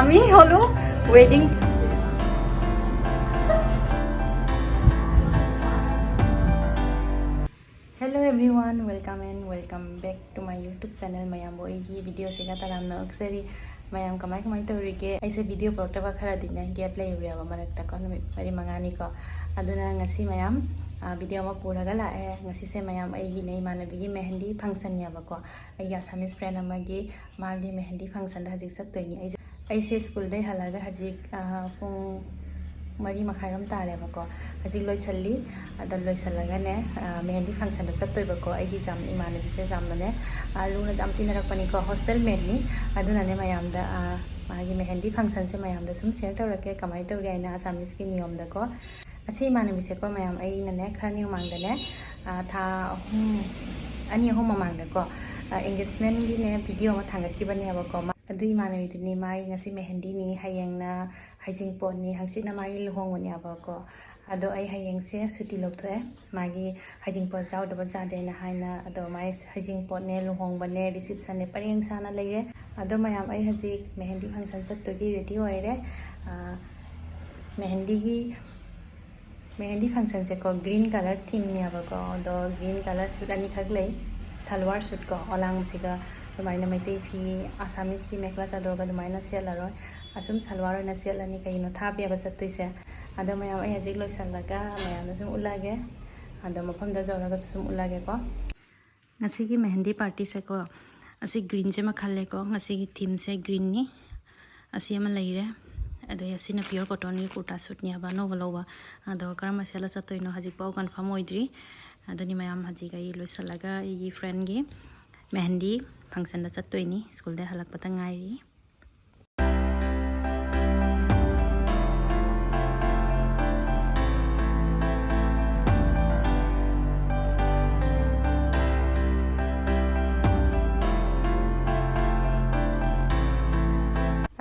আমি হলো wedding Hello everyone, welcome back to my YouTube channel. Mayam bo igi video singa taram na aksari mayam kamai to rike aise video porta ba khara dinna gap play uri aba marakta kon mari mangani ko aduna ngasi mayam video ma pura gala ngasi se mayam aigi nei manabi gi mehendi function ya ba ko ai Assamese friend amagi magi mehendi function da hajik sat toini aise school dai halaga hajik fung mari makhairam tare ba ko hajik loisalli adal loisalaga ne mehendi function da sat toi ba ko ai gi jam imane bise jam ne luna jam tinarak pani ko hostel mate ni aduna ne mayam da magi mehendi function se mayam da sum share tawrake kamai tawri aina Assamese ki niyom da ko asi imane bise ko mayam ai ne khani mang da ne tha ani hom mang da ko engagement gi ne video ma thangat ki bani ba ko adu imane bi ni mai ngasi mehendi ni hayang na hajing pon ni hangsi na mai luhongoni aba ko ado ai hayang se suti lokthoe magi hajing pon jaw da ja de na haina ado mai hajing pon ne luhongba ne reception ne pareng sana leire ado mayam ai haji mehendi function chat to gi ready hoire mehendi function se ko green color theme ni aba ko do green color suit ani khaglei salwar suit ko olang siga dumaina meitei fi Assamese ki mekla sador ga dumaina selaro asum salwar na selani kaino tha be ba sattuise ado mayam ai hajik loisalaga mayam sum ulage ado mafam da jawraga sum ulage ko ngasi ki mehendi party se ko asi green je ma khalle ko ngasi ki theme se green ni asi ama leire ado yasina pure cotton ni kurta suit ni aba no balowa ado karama sela sattoino hajik pau confirm oidri ado ni mayam hajik ai loisalaga igi friend gi mehendi function da sattoini school de halak pata ngai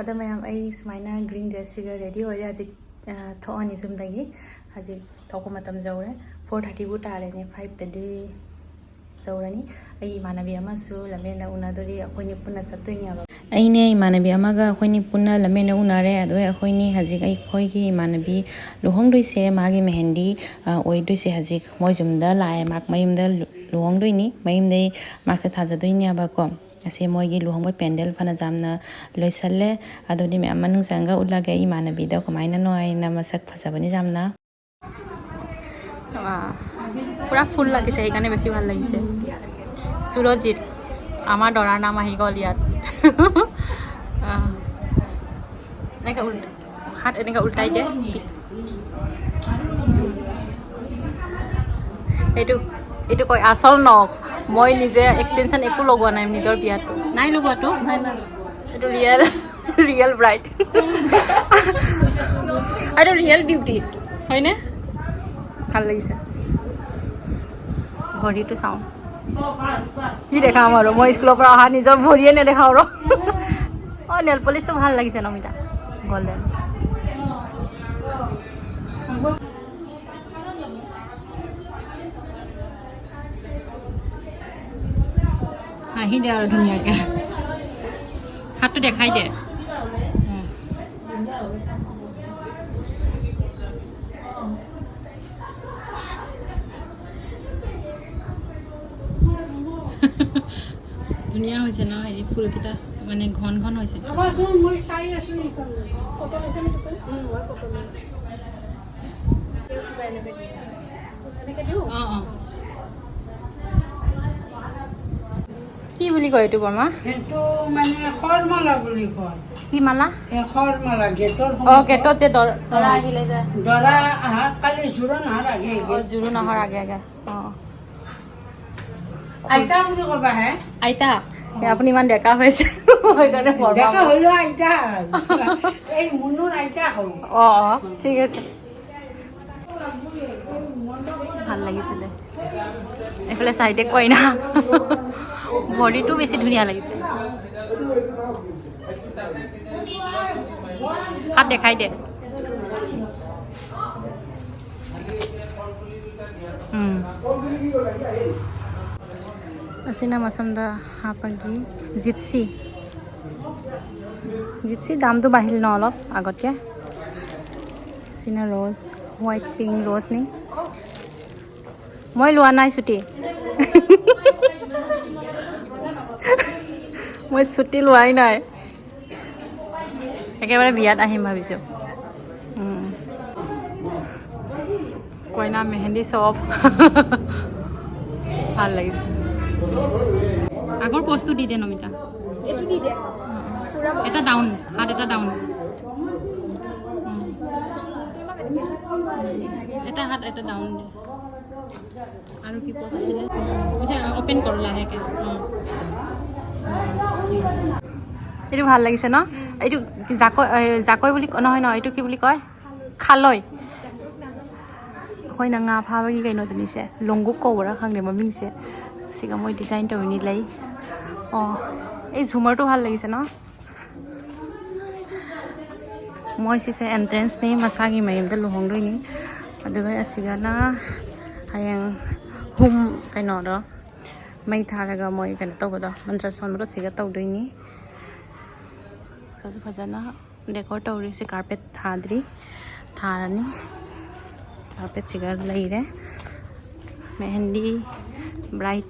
ado mayam ai smaina green dress siga ready ore hajik thoani sum dagi hajik thoko matam jaure 4:30 bu tare ne 5 tadi jaurani ai manabi ama su lamena unadori akhoni punna sattoini aba aine manabi amaga akhoni punna lamena unare ado akhoni hajik ai khoigi manabi luhongdoi se magi mehendi oidoi se hajik mojumda lae mak mayumda luhongdoini mayumdei makse thajadoini aba ko ase moigi Luhongbei pendel fana jamna loisalle adoni me amanu sanga ulaga imanabi da komaina no aina masak phajabani jamna pura full lagise ekane beshi bhal lagise surojit amar dorar naam ahi gol yat eneka ulta hat eneka ultai de etu koi asol nok moi nije extension eku logwa nai nijor biat nai logwa tu etu real bride etu real beauty hoine ভাল লাগিছে ভৰি তো চাও কি দেখাম আৰু মই স্কুলৰ পৰা অহা নিজৰ ভৰিয়ে নেদেখাও ৰ নেল পলিশটো ভাল লাগিছে নমিতা গোল্ডেন হাঁহি দে আৰু ধুনীয়াকে হাতটো দেখাই দে ধুনীয়া হৈছে ন হেৰি ফুলকেইটা মানে ঘন ঘন হৈছে কি বুলি কয় এইটো বৰ্মা এইটো মানে হৰমালা বুলি কয় কি মালা হৰমালা গেটৰ গেটত যে দৰা আহিলে যে দৰা আহা কালি জোৰোণ অহাৰ আগে জোৰোণ অহাৰ আগে আইতা বুলি কবা হে আইতা আপুনি ইমান ডেকা হৈছে সেইকাৰণে ডেকা হলো আইতা এই মুনুৰ আইতা হল ঠিক আছে ভাল লাগিছিলে এইফালে চাইডে কইনা ভৰিটো বেছি ধুনীয়া লাগিছে হাত দেখাই দে Asina masam da hapagi gypsy জিপচিৰ দামটো বাঢ়িল ন অলপ আগতকৈ চিনা ৰ'জ হোৱাইট পিংক ৰ'জ নি মই লোৱা নাই ছুটি মই ছুটি লোৱাই নাই একেবাৰে বিয়াত আহিম ভাবিছোঁ কইনা মেহেন্দি চব ভাল লাগিছে আগৰ পষ্টটো দি দে নমিতা এটা ডাউন হাত এটা ডাউন এটা হাত এটা ডাউন দে আৰু কি পষ্ট আছিলে এতিয়া অপেন কৰ লাহেকৈ এইটো ভাল লাগিছে ন এইটো জাকৈ বুলি নহয় ন এইটো কি বুলি কয় খালৈ ꯑꯩꯈꯣꯏꯅ ꯉꯥ ꯐꯥꯕꯒꯤ ꯀꯩꯅꯣꯗꯨꯅꯤꯁꯦ ꯂꯣꯡꯒꯨꯞ ꯀꯧꯕ꯭ꯔꯥ ꯈꯪꯗꯦ ꯃꯃꯤꯡꯁꯦ ꯁꯤꯒ ꯃꯣꯏ ꯗꯤꯖꯥꯏꯟ ꯇꯧꯔꯤꯅꯤ ꯂꯩ এই ঝুমাৰটো ভাল লাগিছে ন মই ꯁꯤꯁꯦ ꯑꯦꯟꯇ꯭ꯔꯦꯟꯁꯅꯤ ꯃꯁꯥꯒꯤ ꯃꯌꯨꯝꯗ ꯂꯨꯍꯣꯡꯗꯣꯏꯅꯤ ꯑꯗꯨꯒ ꯑꯁꯤꯒꯅ ꯍꯌꯦꯡ ꯍꯨꯝ ꯀꯩꯅꯣꯗꯣ ꯃꯩ ꯊꯥꯔꯒ ꯃꯣꯏ ꯀꯩꯅꯣ ꯇꯧꯕꯗꯣ ꯃꯟꯇ꯭ꯔ ꯁꯣꯟꯕꯗꯣ ꯁꯤꯒ ꯇꯧꯗꯣꯏꯅꯤ ꯐꯖꯅ ꯗꯦꯀꯣꯔ ꯇꯧꯔꯤ ꯁꯤ ꯀꯥꯔꯄꯦꯠ ꯊꯥꯗ꯭ꯔꯤ ꯊꯥꯔꯅꯤ ꯀꯥꯔꯄꯦꯠ ꯁꯤꯒ ꯂꯩꯔꯦ ꯃꯦꯍꯦꯟꯗꯤ ꯕ꯭ꯔꯥꯏꯠ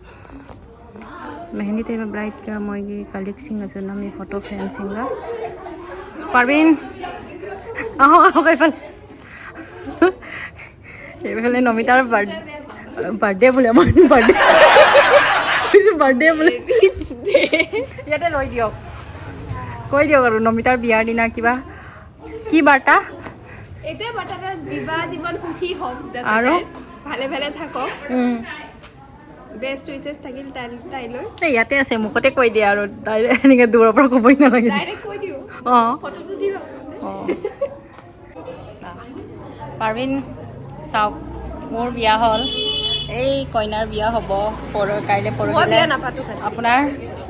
मेहंदी तेरा ब्राइट का मोगी कलीग सिंग नमी फोटो फ्रेंड सिंग पार्विन आहो आहो कई नमितार बर्थडे बोले बर्थडे बोले इते लई दियक কৈ দিয়ক আৰু নমিতাৰ বিয়াৰ দিনা কিবা কি বাৰ্তা এতে বাৰ্তা বিবাহ জীৱন সুখী হওক যাতে আৰু ভালে ভালে থাকক বেষ্ট উইচেছ থাকিল তাইলৈ ইয়াতে আছে মুখতে কৈ দিয়া আৰু এনেকৈ দূৰৰ পৰা ক'বই নালাগে ডাইৰেক্ট কৈ দিওঁ ফটোটো দি পাৰ্বিন চাওক মোৰ বিয়া হ'ল এই কইনাৰ বিয়া হ'ব কাইলৈ মই বিয়া নাপাতো আপোনাৰ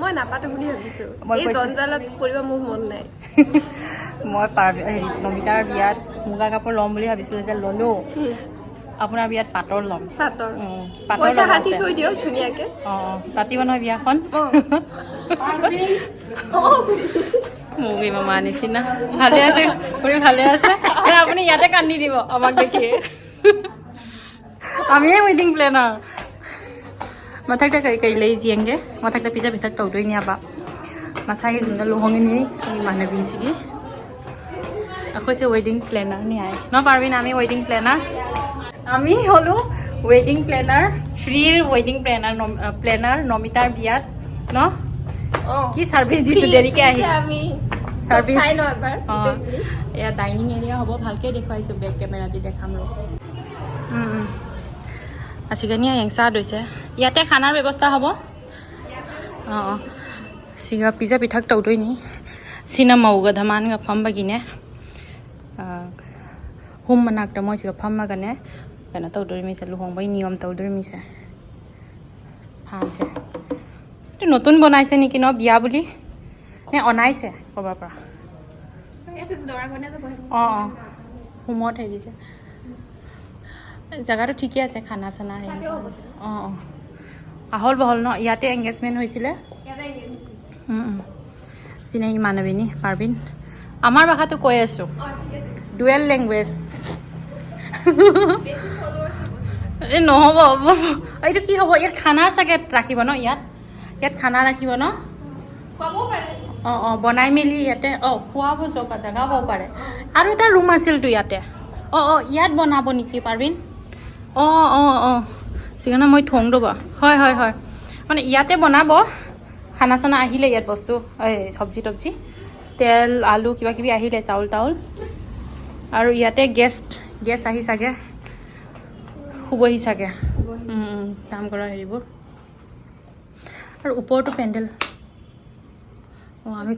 মই নাপাতো বুলি ভাবিছোঁ এই জঞ্জালত কৰিব মোৰ মন নাই মই নমিতাৰ বিয়াত মুগা কাপোৰ ল'ম বুলি ভাবিছিলোঁ যে ল'লোঁ আপোনাৰ বিয়াত পাটৰ ল'ম পাটৰ পইচা সাঁচি থৈ দিয়ক ধুনীয়াকৈ পাতিব নহয় বিয়াখন মুগী মামা নিচিনা ভালে আছে খুৰী ভালে আছে আপুনি ইয়াতে কান্দি দিব আমাক দেখি आमिए वेडिंग प्लानर मथक्ता कई ले जियेंगे मथक्ता पिज्जा भिथक तौदोइनि आबा मसाई जुमदा लुहोंगिनि मानबी सिगी अखोसे वेडिंग प्लानर नि आय न पारबिन आमी वेडिंग प्लानर आमी हलो wedding planner free wedding planner नमितार बियात न की सर्विस दिसु देरिके आही आमी सर्विस चाइ न एबार या डाइनिंग एरिया हबो भालके देखाइसु बैक कैमेरा दि देखाम रो आसिगानिया एंसा दइसे याते खानार व्यवस्था हबो सिगा पिज्जा पिथक तौदोइनि सिना मौगा धमान ग फमबगिने हुम मनाकटा मोय सिगा फममागने कना तौदोरि मिसे लुहोंबाय नियम तौदोरि मिसे हानसे तो नतुन बनाइसे निकि न बिया बुली ने अनाइसे कबा পৰা এতে দৰা গনে যাব हुमत हे दिसे জায়গাটো ঠিকই আছে খানা চানা আহল বহল ন ইয়াতে এংগেজমেন্ট হৈছিলে চিনাই মানবিনী পাৰবিন আমাৰ ভাষাটো কৈ আছো ডুৱেল লেংগুৱেজ এই নহ'ব এইটো কি হ'ব ইয়াত খানাৰ চাগে ৰাখিব ন ইয়াত খানা ৰাখিব ন ক'ব পাৰে বনাই মেলি ইয়াতে খোৱাব জেগা হ'ব পাৰে আৰু এটা ৰুম আছিলতো ইয়াতে ইয়াত বনাব নেকি পাৰবিন সিগানা মই থং ৰ'বা হয় হয় হয় মানে ইয়াতে বনাব খানা চানা আহিলে ইয়াত বস্তু চব্জি টব্জি তেল আলু কিবা কিবি আহিলে চাউল তাউল আৰু ইয়াতে গেছ আহি চাগে শুবহি চাগে কাম কৰা হেৰিবোৰ আৰু ওপৰতো পেণ্ডেল আমি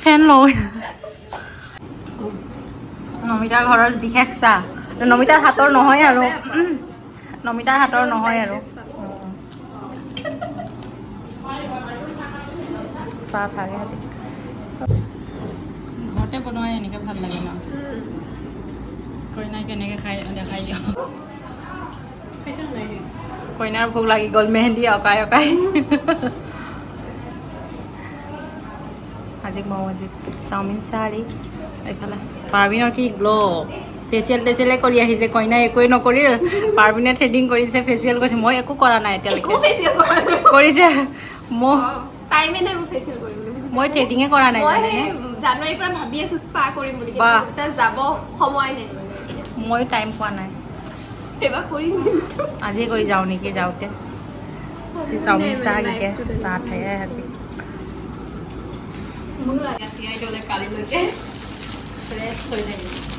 ফেন লওঁ নমিতাৰ ঘৰৰ বিশেষ চাহ নমিতাৰ হাতৰ নহয় আৰু চাহ থাকে আজি ঘৰতে বনোৱাই এনেকৈ ভাল লাগে ন কইনাই কেনেকৈ খাই দেখাই দিওঁ কইনাৰ ভোক লাগি গ'ল মেহেন্দি অকাই আজি মই আজি চাওমিন চাৰি এইফালে পাৰ্বিনৰ কি গ্ল' ফেচিয়েল টেচিয়েলে কৰি আহিছে কইনাই একোৱে নকৰি পাৰ্বিনে থ্ৰেডিং কৰিছে ফেচিয়েল কৰিছে মই একো কৰা নাই এতিয়ালৈকে কৰিছে মই টাইমে নাই মোৰ ফেচিয়েল কৰিবলৈ মই থ্ৰেডিঙে কৰা নাই মই জানুৱাৰীৰ পৰা ভাবি আছো স্পা কৰিম বুলি কিন্তু যাব সময় নাই মই টাইম পোৱা নাই এবাৰ কৰিম আজি কৰি যাওঁ নেকি যাওঁতে চাওমিন চাহ গিকে চাহ খাই আজি মোৰো তিয়াই থলে কালিলৈকে ফ্ৰেছ হৈ থাকিব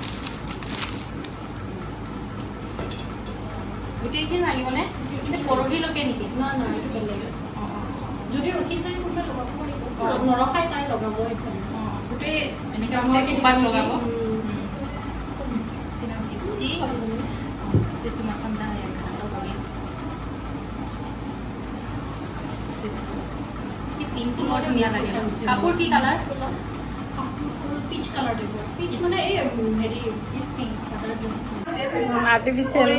গোটেইখিনি লাগিবনে পৰহিলৈকে নেকি যদি ৰখি যায় কোনোবা লগাব পাৰিব নৰখাই তাই লগাব গোটেই এনেকৈ গোটেই কিবাত লগাব চিপচি চিচু মাছান্দা কি পিংকটো বৰ ধুনীয়া লাগে কাপোৰ কি কালাৰ পিচ কালাৰ দিব পিচ মানে এই হেৰি peach pink artificial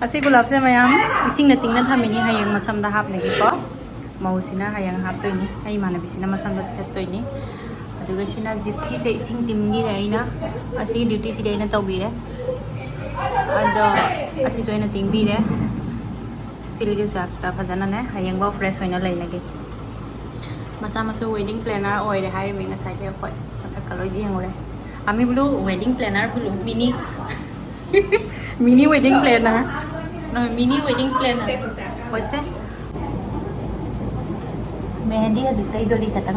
así gulab se mayam ising na tingna thamini hayang masam da hap negi ko mausina hayang hap toini ai mana bisina masam da toini aduga sina gypsy se ising timgi raina asi duty si raina tawbire ado asi joina tingbire still ge jakta phajana ne hayang ba fresh hoina lainage masa masu wedding planner oire hair minga side e khoi mata kaloi ji hangore আমি বলো wedding planner বলো mini mini wedding planner নহয় mini wedding planner হইছে মেহেন্দি আজি তাই দলি খাতাম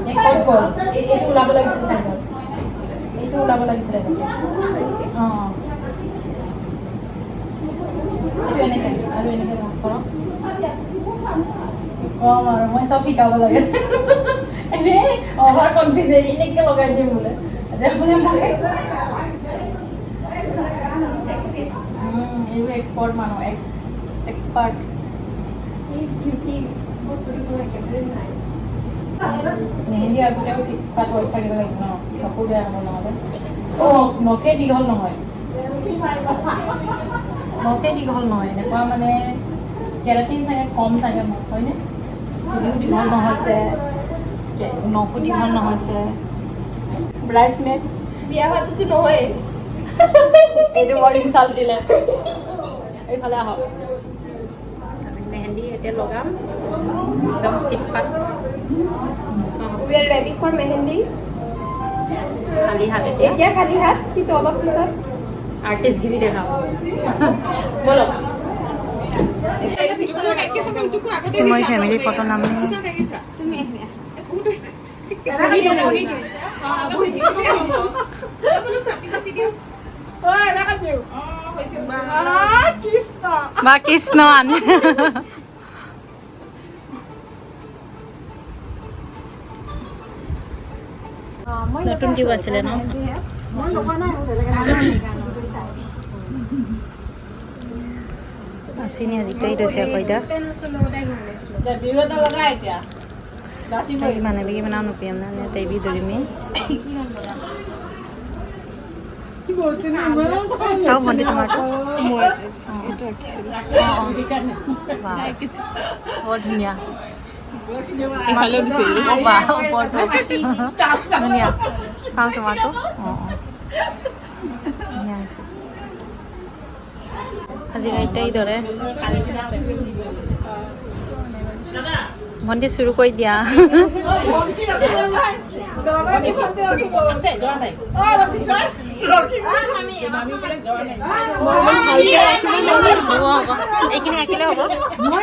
এই code code এই উলাব লাগিছে সাইড এইটো উলাব লাগিছে এইটো এনেকে আৰু এনেকে মাছ কৰক মই সব শিকাব লাগে এনে অভাৰ কনফিডেন্ট এনেকে লগাই দিম বোলে এইবোৰ এক্সপাৰ্ট মানুহ এক্সপাৰ্ট মেহেন্দি আগতেও পাত হৈ থাকিব লাগিব ন কাপোৰ বেয়া হ'ব নহ'লে নখে দীঘল নহয় নখে দীঘল নহয় এনেকুৱা মানে কেৰাটিন চাগে কম চাগে মোক হয়নে চুলিও দীঘল নহৈছে নখো দীঘল নহৈছে ব্ৰাইডমেড বিয়া হোৱাটোতো নহয় এইটো বৰ ইনচাল্ট দিলে এইফালে আহক মেহেন্দি এতিয়া লগাম একদম ফিটফাট we are ready for mehendi খালী হাত এতিয়া খালি হাত কিন্তু অলপ পিছত আৰ্টিষ্টগিৰি দেখাম বলো মই ফ্যামিলি ফটো নাম বা কৃষ্ণ আনে নতুন টিউ আছিলে ন asini আজি কই ৰৈছে কইদা mana bagi mana anu piam na tebi dorimi চাও ভন্টি তোমাৰটো বৰ ধুনীয়া ধুনীয়া চাওঁ তোমাৰটো ধুনীয়া আছে আজি গাইটাই ধৰে ভন্টি চুৰু কৰি দিয়া এইখিনি আঁকিলে হ'ব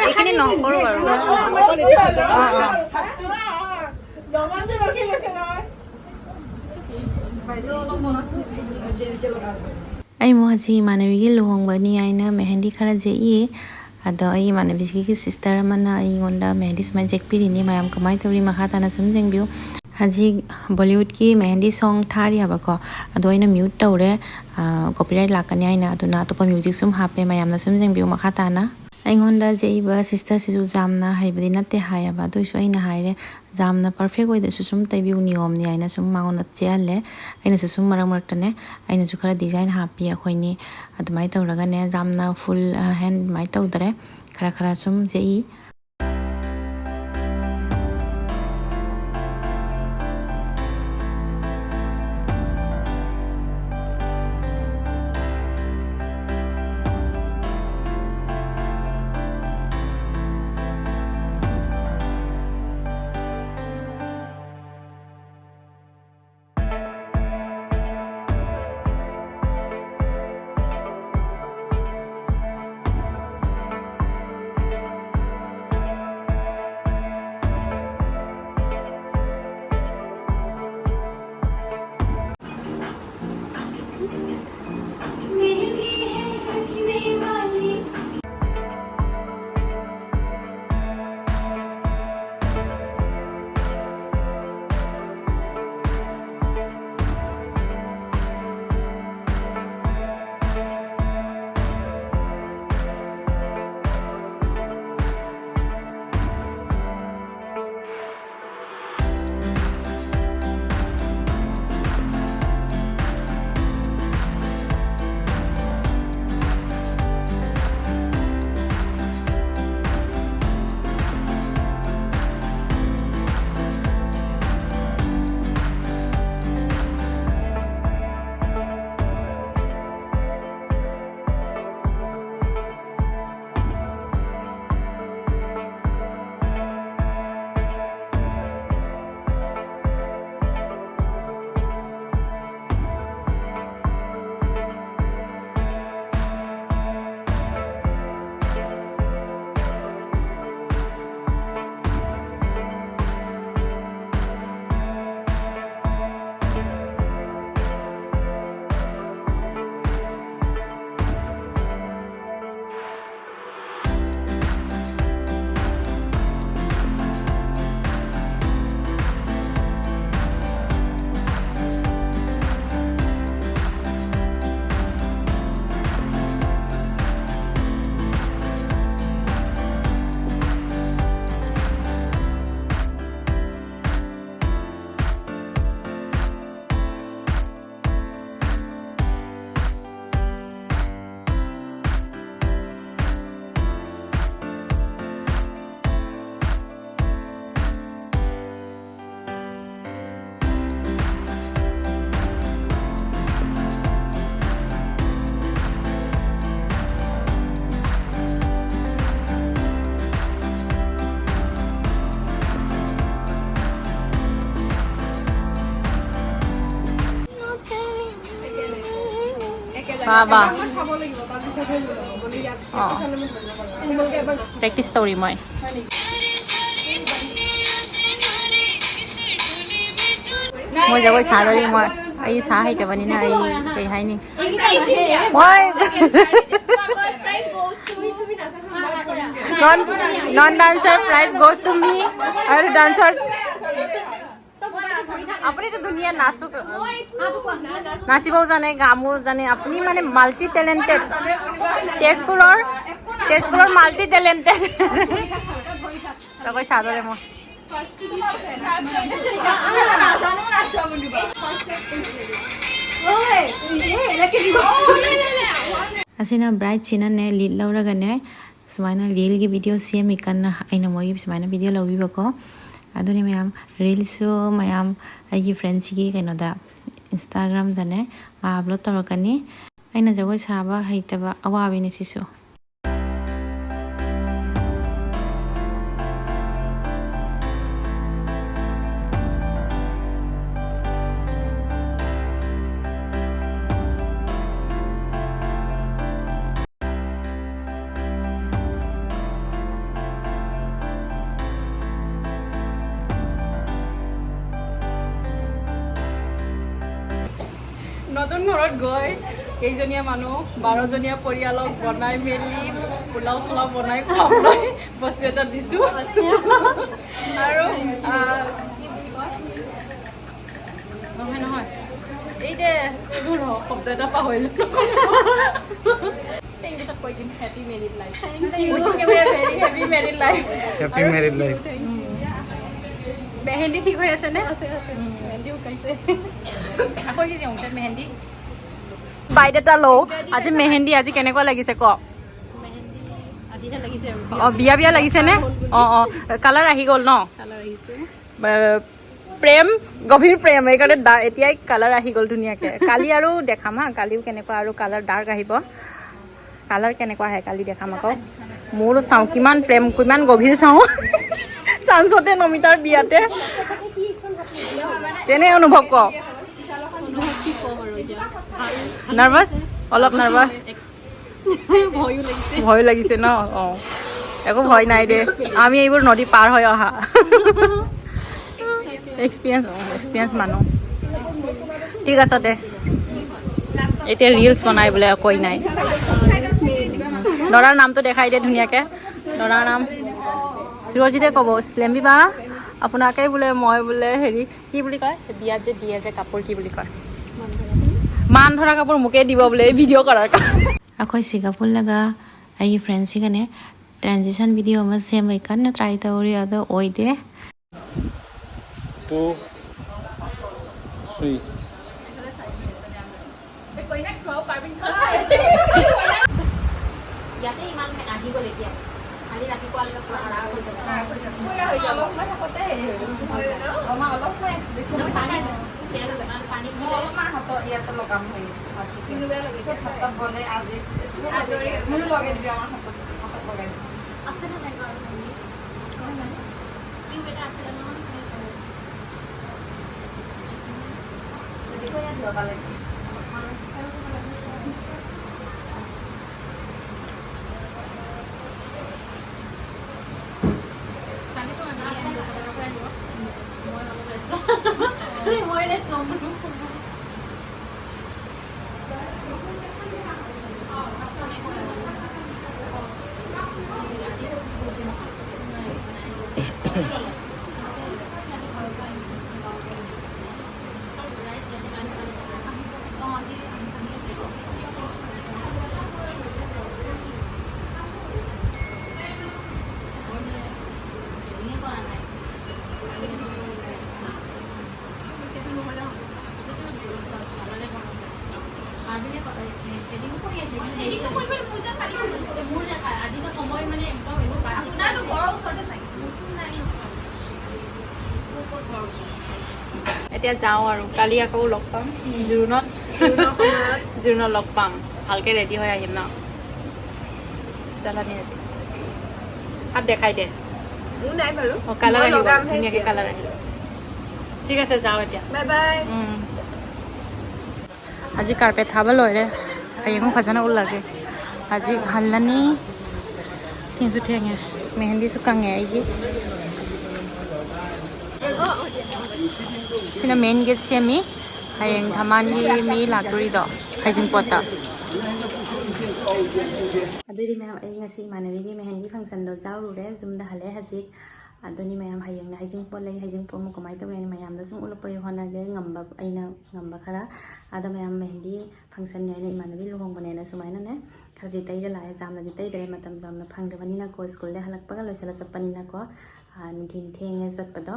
এইখিনি নকৰোঁ বাৰু ay mo hasi manawigi Luhongbei ni aina Mehendi khara jei ado ay manawigi ki sister mana ay gonda Mehendi smai jekpiri ni mayam kamai tawri mahata na sumjeng biu haji Bollywood ki Mehendi song thari habako ado aina mute tawre copyright lakani aina aduna topa music sum hape mayam na sumjeng biu mahata na ꯑꯩꯉꯣꯟꯗ ꯖꯩꯕ ꯁꯤꯁꯇꯔꯁꯤꯁꯨ ꯌꯥꯝꯅ ꯍꯩꯕꯗꯤ ꯅꯠꯇꯦ ꯍꯥꯏꯌꯦꯕ ꯑꯗꯨꯏꯁꯨ ꯑꯩꯅ ꯍꯥꯏꯔꯦ ꯌꯥꯝꯅ perfect ꯑꯣꯏꯗꯁꯨ ꯁꯨꯝ ꯇꯩꯕꯤꯌꯨ ꯅꯤꯌꯣꯝꯅꯤ ꯍꯥꯏꯅ ꯁꯨꯝ ꯃꯉꯣꯟꯗ ꯆꯦꯍꯜꯂꯦ ꯑꯩꯅꯁꯨ ꯁꯨꯝ ꯃꯔꯛ ꯃꯔꯛꯇꯅꯦ ꯑꯩꯅꯁꯨ ꯈꯔ ꯗꯤꯖꯥꯏꯟ ꯍꯥꯞꯄꯤ ꯑꯩꯈꯣꯏꯅꯤ ꯑꯗꯨꯃꯥꯏꯅ ꯇꯧꯔꯒꯅꯦ ꯌꯥꯝꯅ ꯐꯨꯜ ꯍꯦꯟ ꯑꯗꯨꯃꯥꯏꯅ ꯇꯧꯗ꯭ꯔꯦ ꯈꯔ ꯈꯔ ꯁꯨꯝ ꯖꯩ Baba. Practice story moi. Moi jagoi sadari moi. Ai sa hai tabani na ai kai hai ni. Moi. Non dancer prize goes to me. Aur dancer. अपनी तो दुनिया नाचो नाचिबो जाने गामो जाने अपनी माने multi talented Tezpur multi talented तको सादरे म असिना ब्राइट सिना ने लीड लौरगने सुमाइना रील की वीडियो सेम इकन आइना मोगी सुमाइना वीडियो लौबिबको अदुनी मैम रील्सो मैम आई फ्रेंड्स की कनोदा इंस्टाग्राम दने मा अपलोड तौरकनी अना जगोय साबा हैतबा अवाबिनी सिसु নতুন ঘৰত গৈ কেইজনীয়া মানুহ 12 জনীয়া পৰিয়ালক বনাই মেলি পোলাও চলাও বনাই খাবলৈ বস্তু এটা দিছো আৰু নহয় এই যে শব্দ এটা পাহৰিলো Thank you for giving happy married life. Thank you. Wishing you a very happy married life. Happy married life. Mehendi ঠিক হৈ আছে নে? Mehendi উকাইছে। আকৌ কি যাওঁ তাত Mehendi? বাইট এটা লও। আজি Mehendi আজি কেনেকুৱা লাগিছে ক? Mehendi আজিহে লাগিছে আৰু। বিয়া বিয়া লাগিছে নে? কালাৰ আহি গ'ল ন? কালাৰ আহিছে। প্ৰেম গভীৰ প্ৰেম এইকাৰণে এতিয়াই কালাৰ আহি গ'ল ধুনীয়াকৈ কালি আৰু দেখাম হা কালিও কেনেকুৱা আৰু কালাৰ ডাৰ্ক আহিব কালাৰ কেনেকুৱা আহে কালি দেখাম আকৌ মোৰো চাওঁ কিমান প্ৰেম কিমান গভীৰ চাওঁ চান্সতে নমিতাৰ বিয়াতে তেনে অনুভৱ ক নাৰ্ভাছ অলপ নাৰ্ভাছ ভয়ো লাগিছে ন অঁ একো ভয় নাই দে আমি এইবোৰ নদী পাৰ হৈ অহা এক্সপিৰিয়েঞ্চ মানুহ ঠিক আছে দে এতিয়া ৰিলছ বনাই বোলে কৈ নাই দৰাৰ নামটো দেখাই দে ধুনীয়াকৈ দৰাৰ নাম সুৰজিতে ক'ব লেম্বি বা আপোনাকেই বোলে মই বোলে হেৰি কি বুলি কয় বিয়াত যে দিয়ে যে কাপোৰ কি বুলি কয় মান ধৰা কাপোৰ মোকেই দিব বোলে ভিডিঅ' কৰাৰ ꯑꯩꯈꯣꯏ ꯁꯤꯡꯒꯥꯄꯨꯔ ꯂꯒ ꯑꯩꯒꯤ ꯐ꯭ꯔꯦꯟꯁꯤꯒꯅꯦ ꯇ꯭ꯔꯥꯟꯖꯤꯁꯟ ꯚꯤꯗꯤꯑꯣ ꯑꯃ ꯁꯦꯝꯕꯩ ꯀꯟꯅ ꯇ꯭ꯔꯥꯏ ꯇꯧꯔꯤ ꯑꯗꯣ ꯑꯣꯏꯗꯦ 2 3 ইয়াতে ইমান আহি গ'ল এতিয়া খালি ৰাতিপুৱা লৈকে পুৰা আৰাম হৈ যাব এতিয়া যাওঁ আৰু কালি আকৌ লগ পাম জোৰোণত লগ পাম ভালকৈ ৰেডি হৈ আহিম ন জালানি আজি হাত দেখাই দে নাই বাৰু কালাৰ আহিব ধুনীয়াকৈ কালাৰ আহিব ঠিক আছে যাওঁ এতিয়া bye bye 아직 carpet habal loire hayeng khajana ulage aji halani tinsu thenge mehendi su kange aigi sina main gate semi hayeng thamangi mi laturi do hajing pota aduri me ai ngasi manawi gi mehendi function do Jaorure jumda hale hajik adoni mayam hayeng hajing pot lai hajing pot mu kamai tawle mayam da sum ulupai honage ngamba aina ngamba khara ada mayam mehendi function ne ne manawi luhongbei na sumaina ne khari tai da lai jamna di tai dare matam jamna phangde bani na ko school le halak paga loisala chapani na ko nuthin thenge satpado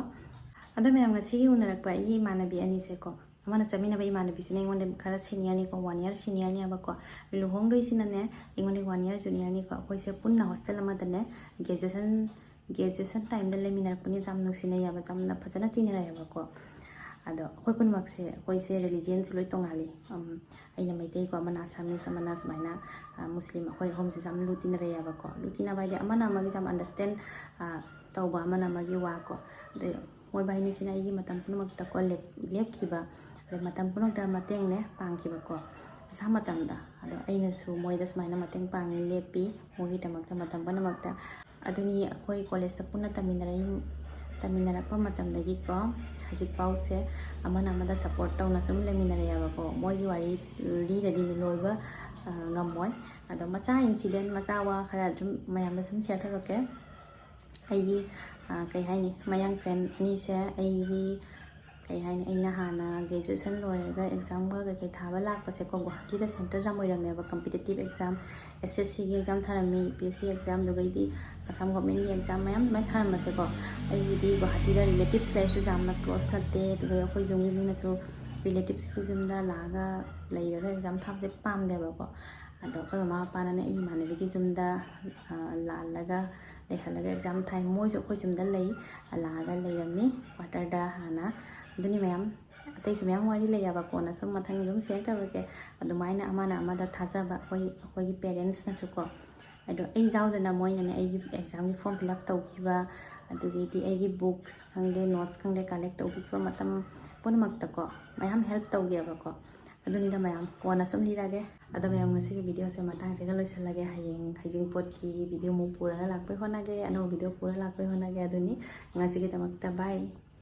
ada mayam ngasi gi unarak pa I manabi ani se ko mana chamina bai manabi sine ngonde khara senior ni ko 1 year senior ni aba ko luhongdoi sina ne ngonde 1 year junior ni ko koi se punna hostel ma da ne graduation time da leminar puni jam nusina yaba jamna phajana tinera yaba ko ado koi pun makse koi se religion loi tongali aina meitei ko amana Assamese amana smaina muslim koi hom se jam lutinera yaba ko lutina bai de amana magi jam understand tauba amana magi wa ko de moi bai ni sina yi matam pun mak ta ko lep khiba le matam pun da mateng ne pang khiba ko sa matam da ado aina su moi da smaina mateng pang lepi moi da mak ta matam bana mak ta aduni akoi college ta punna taminara matamdagi ko hajik pause amana amada support tawna sum leminara yaba ko moigi wari li da dini loiba ngamoy ado macha incident macha wa khara dum mayam da sum share thoroke aigi kai haini mayang friend ni se aigi ꯀꯩ ꯍꯥꯏꯅꯤ ꯑꯩꯅ ꯍꯥꯟꯅ graduation ꯂꯣꯏꯔꯒ ꯑꯦꯛꯖꯥꯝꯒ ꯀꯩꯀꯩ ꯊꯥꯕ ꯂꯥꯛꯄꯁꯦꯀꯣ ꯒꯨꯋꯥꯍꯥꯇꯤꯗ centre ꯌꯥꯝ ꯑꯣꯏꯔꯝꯃꯦꯕ ꯀꯝꯄꯤꯇꯤꯇꯤꯞ ꯑꯦꯛꯖꯥꯝ SSCꯒꯤ ꯑꯦꯛꯖꯥꯝ ꯊꯥꯔꯝꯃꯤ UPSC ꯑꯦꯛꯖꯥꯝ ꯑꯗꯨꯒꯩꯗꯤ ꯑꯁꯥꯝ ꯒꯣꯔꯃꯦꯟꯒꯤ ꯑꯦꯛꯖꯥꯝ ꯃꯌꯥꯝ ꯑꯗꯨꯃꯥꯏꯅ ꯊꯥꯔꯝꯕꯁꯦꯀꯣ ꯑꯩꯒꯤꯗꯤ ꯒꯨꯋꯥꯍꯥꯇꯤꯗ ꯔꯤꯂꯦꯇꯤꯚꯁ ꯂꯩꯔꯁꯨ ꯌꯥꯝꯅ ꯀ꯭ꯂꯣꯁ ꯅꯠꯇꯦ ꯑꯗꯨꯒ ꯑꯩꯈꯣꯏ ꯌꯨꯝꯒꯤ ꯃꯤꯅꯁꯨ ꯔꯤꯂꯦꯇꯤꯚꯁꯀꯤ ꯌꯨꯝꯗ ꯂꯥꯛꯑꯒ ꯂꯩꯔꯒ ꯑꯦꯛꯖꯥꯝ ꯊꯥꯕꯁꯦ ꯄꯥꯝꯗꯦꯕꯀꯣ ꯑꯗꯣ ꯑꯩꯈꯣꯏ ꯃꯃꯥ ꯃꯄꯥꯅꯅꯦ ꯑꯩ ꯏꯃꯥꯟꯅꯕꯤꯒꯤ ꯌꯨꯝꯗ ꯂꯥꯜꯂꯒ ꯂꯩꯍꯜꯂꯒ ꯑꯦꯛꯖꯥꯝ ꯊꯥꯏ ꯃꯣꯏꯁꯨ ꯑꯩꯈꯣꯏ ꯌꯨꯝꯗ ꯂꯥꯛꯑꯒ ꯂꯩꯔꯝꯃꯤ ꯀ꯭ꯋꯥꯇꯔꯗ ꯍꯥꯟꯅ ꯑꯗꯨꯅꯤ ꯃꯌꯥꯝ ꯑꯇꯩꯁꯨ ꯃꯌꯥꯝ ꯋꯥꯔꯤ ꯂꯩꯌꯦꯕ ꯀꯣꯟꯅ ꯁꯨꯝ ꯃꯊꯪ ꯑꯗꯨꯝ ꯁꯦꯌꯔ ꯇꯧꯔꯛꯀꯦ ꯑꯗꯨꯃꯥꯏꯅ ꯑꯃꯅ ꯑꯃꯗ ꯊꯥꯖꯕ ꯑꯩꯈꯣꯏꯒꯤ ꯄꯦꯔꯦꯟꯁꯅꯁꯨꯀꯣ ꯑꯗꯣ ꯑꯩ ꯌꯥꯎꯗꯅ ꯃꯣꯏꯅꯅꯦ ꯑꯩꯒꯤ ꯑꯦꯛꯖꯥꯝꯒꯤ ꯐꯣꯔꯝ ꯐꯤꯜ ꯑꯞ ꯇꯧꯈꯤꯕ ꯑꯗꯨꯒꯩꯗꯤ ꯑꯩꯒꯤ ꯕꯨꯛꯁ ꯈꯪꯗꯦ ꯅꯣꯠꯁ ꯈꯪꯗꯦ ꯀꯂꯦꯛ ꯇꯧꯕꯤꯈꯤꯕ ꯃꯇꯝ ꯄꯨꯝꯅꯃꯛꯇꯀꯣ ꯃꯌꯥꯝ ꯍꯦꯜꯞ ꯇꯧꯒꯦꯕꯀꯣ ꯑꯗꯨꯅꯤꯗ ꯃꯌꯥꯝ ꯀꯣꯟꯅ ꯁꯨꯝ ꯂꯤꯔꯒꯦ ꯑꯗꯣ ꯃꯌꯥꯝ ꯉꯁꯤꯒꯤ ꯚꯤꯗꯤꯑꯣꯁꯦ ꯃꯇꯥꯡꯁꯤꯒ ꯂꯣꯏꯁꯤꯜꯂꯒꯦ ꯍꯌꯦꯡ ꯍꯩꯖꯤꯡꯄꯣꯠꯀꯤ ꯚꯤꯗꯤꯑꯣ ꯑꯃꯨꯛ ꯄꯨꯔꯒ ꯂꯥꯛꯄꯩ ꯍꯣꯠꯅꯒꯦ ꯑꯅꯧꯕ ꯚꯤꯗꯤꯑꯣ ꯄꯨꯔꯒ ꯂꯥꯛꯄꯩ ꯍꯣꯠꯅꯒꯦ ꯑꯗꯨꯅꯤ ꯉꯁꯤꯒꯤꯗꯃꯛꯇ ꯕꯥꯏ